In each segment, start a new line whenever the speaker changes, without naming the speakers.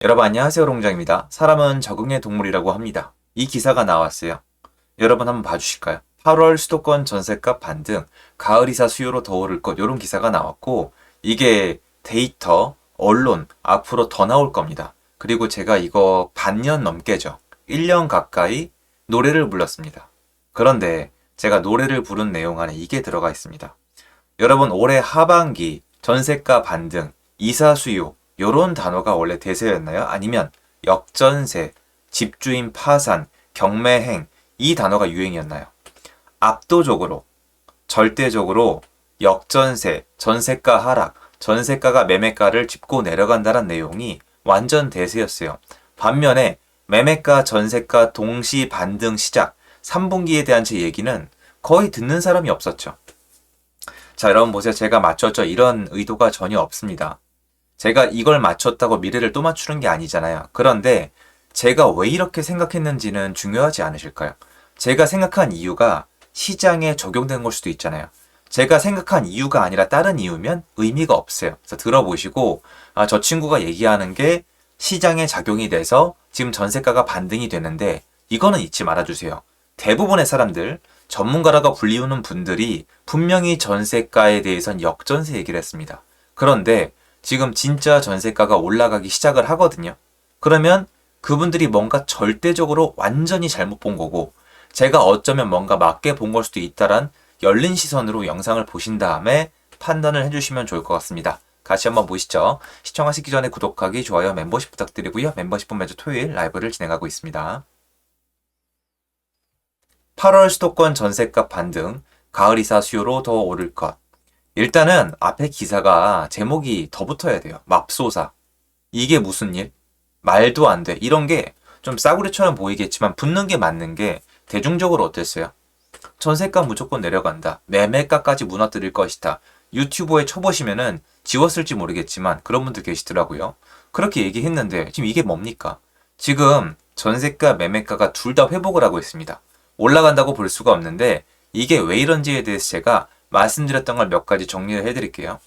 여러분 안녕하세요, 롱장입니다. 사람은 적응의 동물이라고 합니다. 이 기사가 나왔어요. 여러분 한번 봐주실까요? 8월 수도권 전셋값 반등, 가을 이사 수요로 더 오를 것, 이런 기사가 나왔고, 이게 데이터, 언론, 앞으로 더 나올 겁니다. 그리고 제가 이거 반년 넘게죠. 1년 가까이 노래를 불렀습니다. 그런데 제가 노래를 부른 내용 안에 이게 들어가 있습니다. 여러분 올해 하반기 전세가 반등, 이사 수요, 요런 단어가 원래 대세였나요? 아니면 역전세, 집주인 파산, 경매행, 이 단어가 유행이었나요? 압도적으로, 절대적으로 역전세, 전세가 하락, 전세가가 매매가를 짚고 내려간다는 내용이 완전 대세였어요. 반면에 매매가, 전세가 동시 반등 시작, 3분기에 대한 제 얘기는 거의 듣는 사람이 없었죠. 자, 여러분 보세요. 제가 맞췄죠. 이런 의도가 전혀 없습니다. 제가 이걸 맞췄다고 미래를 또 맞추는 게 아니잖아요. 그런데 제가 왜 이렇게 생각했는지는 중요하지 않으실까요? 제가 생각한 이유가 시장에 적용된 걸 수도 있잖아요. 제가 생각한 이유가 아니라 다른 이유면 의미가 없어요. 그래서 들어보시고, 저 친구가 얘기하는 게 시장에 작용이 돼서 지금 전세가가 반등이 되는데, 이거는 잊지 말아주세요. 대부분의 사람들, 전문가라고 불리우는 분들이 분명히 전세가에 대해선 역전세 얘기를 했습니다. 그런데 지금 진짜 전세가가 올라가기 시작을 하거든요. 그러면 그분들이 뭔가 절대적으로 완전히 잘못 본 거고, 제가 어쩌면 뭔가 맞게 본 걸 수도 있다란 열린 시선으로 영상을 보신 다음에 판단을 해주시면 좋을 것 같습니다. 같이 한번 보시죠. 시청하시기 전에 구독하기, 좋아요, 멤버십 부탁드리고요. 멤버십은 매주 토요일 라이브를 진행하고 있습니다. 8월 수도권 전셋값 반등, 가을 이사 수요로 더 오를 것. 일단은 앞에 기사가 제목이 더 붙어야 돼요. 맙소사. 이게 무슨 일? 말도 안 돼. 이런 게 좀 싸구려처럼 보이겠지만 붙는 게 맞는 게 대중적으로 어땠어요? 전세가 무조건 내려간다. 매매가까지 무너뜨릴 것이다. 유튜브에 쳐보시면은 지웠을지 모르겠지만 그런 분들 계시더라고요. 그렇게 얘기했는데 지금 이게 뭡니까? 지금 전세가 매매가가 둘 다 회복을 하고 있습니다. 올라간다고 볼 수가 없는데 이게 왜 이런지에 대해서 제가 말씀드렸던 걸 몇 가지 정리를 해드릴게요.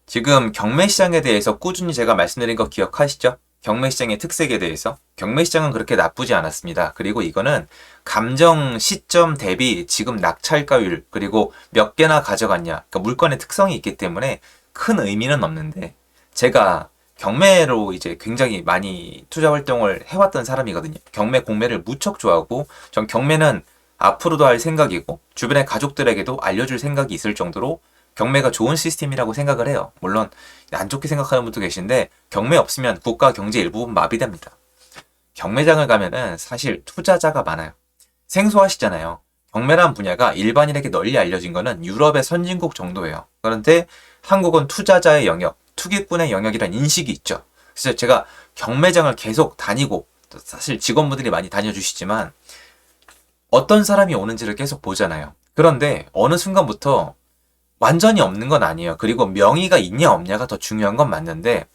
지금 경매시장에 대해서 꾸준히 제가 말씀드린 거 기억하시죠? 경매시장의 특색에 대해서. 경매시장은 그렇게 나쁘지 않았습니다. 그리고 이거는 감정 시점 대비 지금 낙찰가율, 그리고 몇 개나 가져갔냐, 그러니까 물건의 특성이 있기 때문에 큰 의미는 없는데, 제가 경매로 이제 굉장히 많이 투자 활동을 해왔던 사람이거든요. 경매, 공매를 무척 좋아하고, 전 경매는 앞으로도 할 생각이고, 주변의 가족들에게도 알려줄 생각이 있을 정도로 경매가 좋은 시스템이라고 생각을 해요. 물론 안 좋게 생각하는 분도 계신데 경매 없으면 국가 경제 일부분 마비됩니다. 경매장을 가면은 사실 투자자가 많아요. 생소하시잖아요. 경매란 분야가 일반인에게 널리 알려진 거는 유럽의 선진국 정도예요. 그런데 한국은 투자자의 영역, 투기꾼의 영역이라는 인식이 있죠. 그래서 제가 경매장을 계속 다니고, 사실 직원분들이 많이 다녀주시지만 어떤 사람이 오는지를 계속 보잖아요. 그런데 어느 순간부터 완전히 없는 건 아니에요. 그리고 명의가 있냐 없냐가 더 중요한 건 맞는데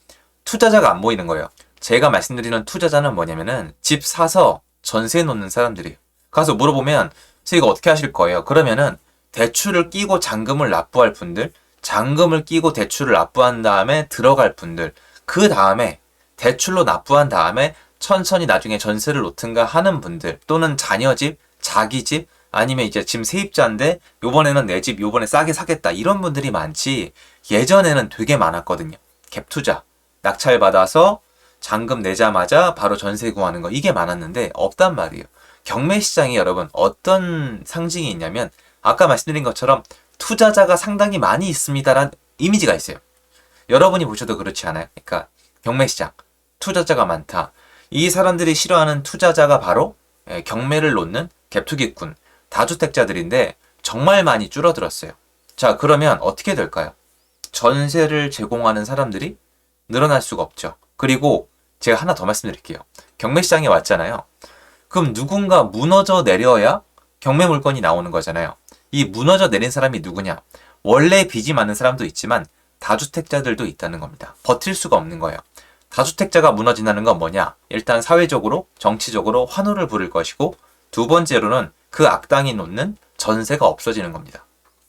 투자자가 안 보이는 거예요. 제가 말씀드리는 투자자는 뭐냐면은 집 사서 전세에 놓는 사람들이에요. 가서 물어보면 이거 어떻게 하실 거예요? 그러면은 대출을 끼고 잔금을 납부할 분들, 잔금을 끼고 대출을 납부한 다음에 들어갈 분들, 그 다음에 대출로 납부한 다음에 천천히 나중에 전세를 놓든가 하는 분들, 또는 자녀 집, 자기 집, 아니면 이제 지금 세입자인데 요번에는 내 집 요번에 싸게 사겠다, 이런 분들이 많지, 예전에는 되게 많았거든요. 갭 투자, 낙찰 받아서 잔금 내자마자 바로 전세 구하는 거, 이게 많았는데 없단 말이에요. 경매 시장이 여러분 어떤 상징이 있냐면 아까 말씀드린 것처럼 투자자가 상당히 많이 있습니다란 이미지가 있어요. 여러분이 보셔도 그렇지 않아요? 그러니까 경매 시장 투자자가 많다. 이 사람들이 싫어하는 투자자가 바로 경매를 놓는 갭투기꾼, 다주택자들인데 정말 많이 줄어들었어요. 자, 그러면 어떻게 될까요? 전세를 제공하는 사람들이 늘어날 수가 없죠. 그리고 제가 하나 더 말씀드릴게요. 경매시장에 왔잖아요. 그럼 누군가 무너져 내려야 경매 물건이 나오는 거잖아요. 이 무너져 내린 사람이 누구냐? 원래 빚이 많은 사람도 있지만 다주택자들도 있다는 겁니다. 버틸 수가 없는 거예요. 다주택자가 무너진다는 건 뭐냐? 일단 사회적으로, 정치적으로 환호를 부를 것이고, 두 번째로는 그 악당이 놓는 전세가 없어지는 겁니다.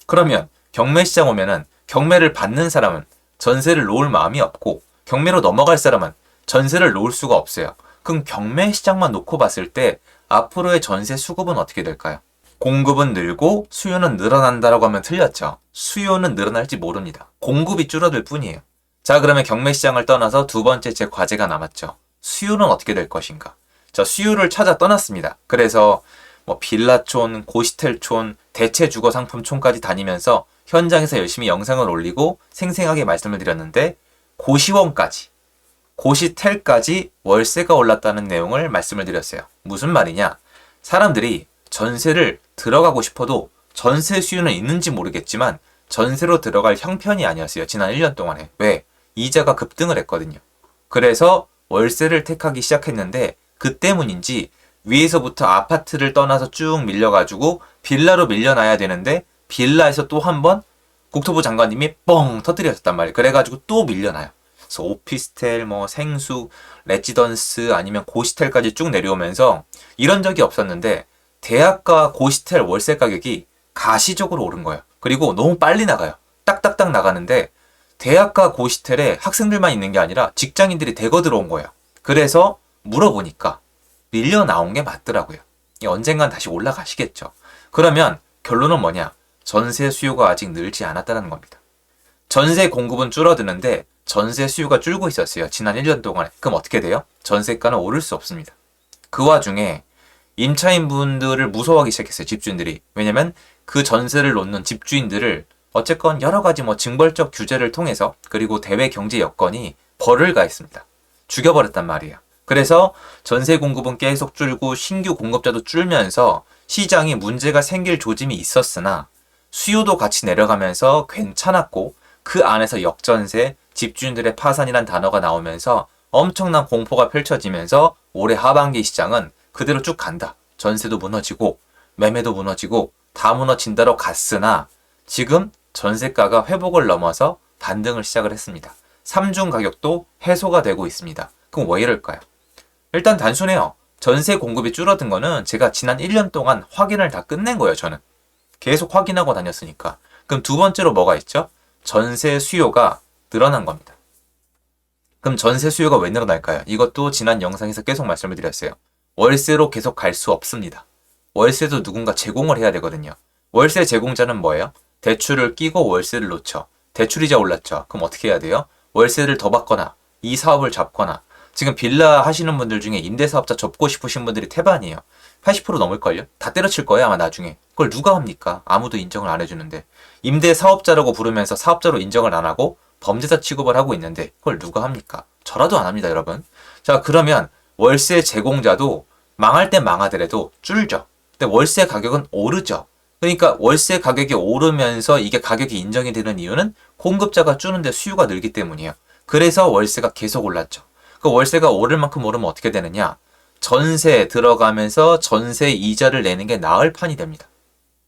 그러면 경매 시장 오면은 경매를 받는 사람은 전세를 놓을 마음이 없고, 경매로 넘어갈 사람은 전세를 놓을 수가 없어요. 그럼 경매 시장만 놓고 봤을 때 앞으로의 전세 수급은 어떻게 될까요? 공급은 늘고 수요는 늘어난다라고 하면 틀렸죠. 수요는 늘어날지 모릅니다. 공급이 줄어들 뿐이에요. 자, 그러면 경매 시장을 떠나서 두 번째 제 과제가 남았죠. 수요는 어떻게 될 것인가? 자, 수요를 찾아 떠났습니다. 그래서 뭐 빌라촌, 고시텔촌, 대체 주거 상품촌까지 다니면서 현장에서 열심히 영상을 올리고 생생하게 말씀을 드렸는데 고시원까지, 고시텔까지 월세가 올랐다는 내용을 말씀을 드렸어요. 무슨 말이냐? 사람들이 전세를 들어가고 싶어도 전세 수요는 있는지 모르겠지만 전세로 들어갈 형편이 아니었어요. 지난 1년 동안에. 왜? 이자가 급등을 했거든요. 그래서 월세를 택하기 시작했는데 그 때문인지 위에서부터 아파트를 떠나서 쭉 밀려가지고 빌라로 밀려나야 되는데 빌라에서 또 한 번 국토부 장관님이 뻥 터뜨렸단 말이에요. 그래가지고 또 밀려나요. 그래서 오피스텔, 뭐 생수, 레지던스 아니면 고시텔까지 쭉 내려오면서 이런 적이 없었는데 대학가 고시텔 월세 가격이 가시적으로 오른 거예요. 그리고 너무 빨리 나가요. 딱딱딱 나가는데 대학가 고시텔에 학생들만 있는 게 아니라 직장인들이 대거 들어온 거예요. 그래서 물어보니까 밀려 나온 게 맞더라고요. 언젠간 다시 올라가시겠죠. 그러면 결론은 뭐냐? 전세 수요가 아직 늘지 않았다는 겁니다. 전세 공급은 줄어드는데 전세 수요가 줄고 있었어요. 지난 1년 동안에. 그럼 어떻게 돼요? 전세가는 오를 수 없습니다. 그 와중에 임차인분들을 무서워하기 시작했어요. 집주인들이. 왜냐면 그 전세를 놓는 집주인들을 어쨌건 여러 가지 뭐 징벌적 규제를 통해서 그리고 대외 경제 여건이 벌을 가했습니다. 죽여버렸단 말이에요. 그래서 전세 공급은 계속 줄고 신규 공급자도 줄면서 시장이 문제가 생길 조짐이 있었으나 수요도 같이 내려가면서 괜찮았고 그 안에서 역전세, 집주인들의 파산이란 단어가 나오면서 엄청난 공포가 펼쳐지면서 올해 하반기 시장은 그대로 쭉 간다. 전세도 무너지고 매매도 무너지고 다 무너진다로 갔으나 지금 전세가가 회복을 넘어서 반등을 시작을 했습니다. 3중 가격도 해소가 되고 있습니다. 그럼 왜 이럴까요? 일단 단순해요. 전세 공급이 줄어든 거는 제가 지난 1년 동안 확인을 다 끝낸 거예요, 저는. 계속 확인하고 다녔으니까. 그럼 두 번째로 뭐가 있죠? 전세 수요가 늘어난 겁니다. 그럼 전세 수요가 왜 늘어날까요? 이것도 지난 영상에서 계속 말씀을 드렸어요. 월세로 계속 갈 수 없습니다. 월세도 누군가 제공을 해야 되거든요. 월세 제공자는 뭐예요? 대출을 끼고 월세를 놓죠. 대출이자 올랐죠. 그럼 어떻게 해야 돼요? 월세를 더 받거나 이 사업을 잡거나 지금 빌라 하시는 분들 중에 임대사업자 접고 싶으신 분들이 태반이에요. 80% 넘을걸요? 다 때려칠 거예요 아마 나중에. 그걸 누가 합니까? 아무도 인정을 안 해주는데. 임대사업자라고 부르면서 사업자로 인정을 안 하고 범죄자 취급을 하고 있는데 그걸 누가 합니까? 저라도 안 합니다 여러분. 자, 그러면 월세 제공자도 망할 땐 망하더라도 줄죠. 근데 월세 가격은 오르죠. 그러니까 월세 가격이 오르면서 이게 가격이 인정이 되는 이유는 공급자가 줄는데 수요가 늘기 때문이에요. 그래서 월세가 계속 올랐죠. 그 월세가 오를 만큼 오르면 어떻게 되느냐? 전세 들어가면서 전세 이자를 내는 게 나을 판이 됩니다.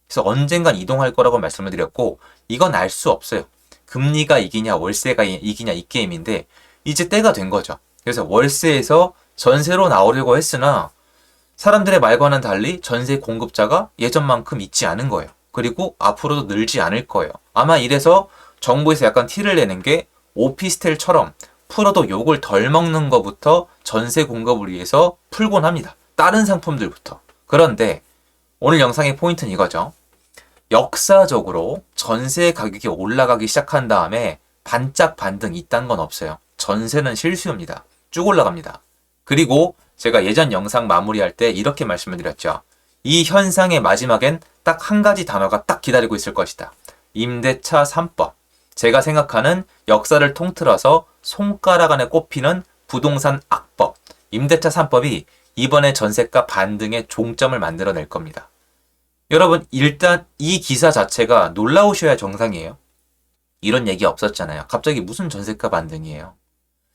그래서 언젠간 이동할 거라고 말씀을 드렸고 이건 알 수 없어요. 금리가 이기냐 월세가 이기냐 이 게임인데 이제 때가 된 거죠. 그래서 월세에서 전세로 나오려고 했으나 사람들의 말과는 달리 전세 공급자가 예전만큼 있지 않은 거예요. 그리고 앞으로도 늘지 않을 거예요. 아마 이래서 정부에서 약간 티를 내는 게 오피스텔처럼 풀어도 욕을 덜 먹는 것부터 전세 공급을 위해서 풀곤 합니다. 다른 상품들부터. 그런데 오늘 영상의 포인트는 이거죠. 역사적으로 전세 가격이 올라가기 시작한 다음에 반짝 반등 이딴 건 없어요. 전세는 실수요입니다. 쭉 올라갑니다. 그리고 제가 예전 영상 마무리할 때 이렇게 말씀을 드렸죠. 이 현상의 마지막엔 딱 한 가지 단어가 딱 기다리고 있을 것이다. 임대차 3법. 제가 생각하는 역사를 통틀어서 손가락 안에 꼽히는 부동산 악법. 임대차 3법이 이번에 전세가 반등의 종점을 만들어낼 겁니다. 여러분 일단 이 기사 자체가 놀라우셔야 정상이에요. 이런 얘기 없었잖아요. 갑자기 무슨 전세가 반등이에요.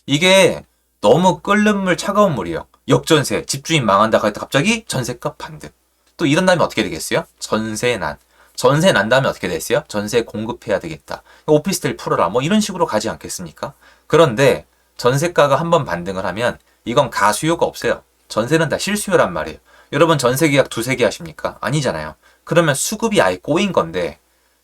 이게 너무 끓는 물 차가운 물이에요. 역전세, 집주인 망한다 할 때 갑자기 전세가 반등. 또 이런 다음에 어떻게 되겠어요? 전세 난 다음에 어떻게 됐어요? 전세 공급해야 되겠다. 오피스텔 풀어라. 뭐 이런 식으로 가지 않겠습니까? 그런데 전세가가 한번 반등을 하면 이건 가수요가 없어요. 전세는 다 실수요란 말이에요. 여러분 전세 계약 두세 개 하십니까? 아니잖아요. 그러면 수급이 아예 꼬인 건데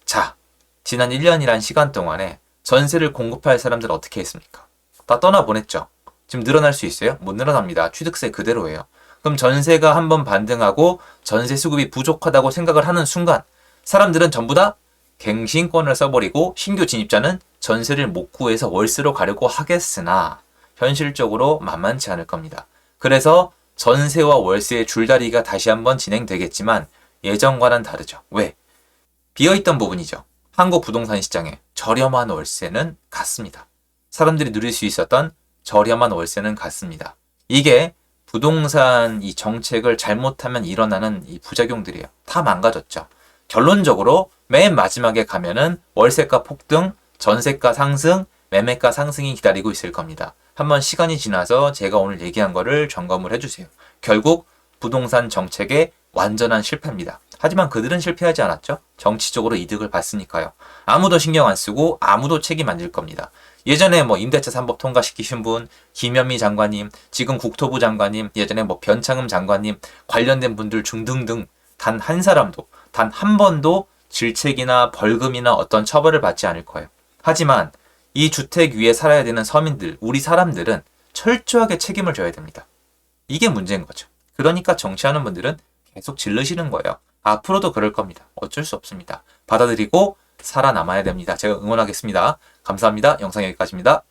자, 지난 1년이란 시간 동안에 전세를 공급할 사람들 어떻게 했습니까? 다 떠나보냈죠. 지금 늘어날 수 있어요? 못 늘어납니다. 취득세 그대로예요. 그럼 전세가 한번 반등하고 전세 수급이 부족하다고 생각을 하는 순간 사람들은 전부 다 갱신권을 써버리고 신규 진입자는 전세를 못 구해서 월세로 가려고 하겠으나 현실적으로 만만치 않을 겁니다. 그래서 전세와 월세의 줄다리기가 다시 한번 진행되겠지만 예전과는 다르죠. 왜? 비어있던 부분이죠. 한국 부동산 시장에 저렴한 월세는 같습니다. 사람들이 누릴 수 있었던 저렴한 월세는 같습니다. 이게 부동산 이 정책을 잘못하면 일어나는 이 부작용들이에요. 다 망가졌죠. 결론적으로 맨 마지막에 가면은 월세가 폭등, 전세가 상승, 매매가 상승이 기다리고 있을 겁니다. 한번 시간이 지나서 제가 오늘 얘기한 거를 점검을 해주세요. 결국 부동산 정책의 완전한 실패입니다. 하지만 그들은 실패하지 않았죠. 정치적으로 이득을 봤으니까요. 아무도 신경 안 쓰고 아무도 책임 안 질 겁니다. 예전에 뭐 임대차 3법 통과시키신 분, 김현미 장관님, 지금 국토부 장관님, 예전에 뭐 변창흠 장관님, 관련된 분들 중등등 단 한 사람도, 단 한 번도 질책이나 벌금이나 어떤 처벌을 받지 않을 거예요. 하지만 이 주택 위에 살아야 되는 서민들, 우리 사람들은 철저하게 책임을 져야 됩니다. 이게 문제인 거죠. 그러니까 정치하는 분들은 계속 질르시는 거예요. 앞으로도 그럴 겁니다. 어쩔 수 없습니다. 받아들이고 살아남아야 됩니다. 제가 응원하겠습니다. 감사합니다. 영상 여기까지입니다.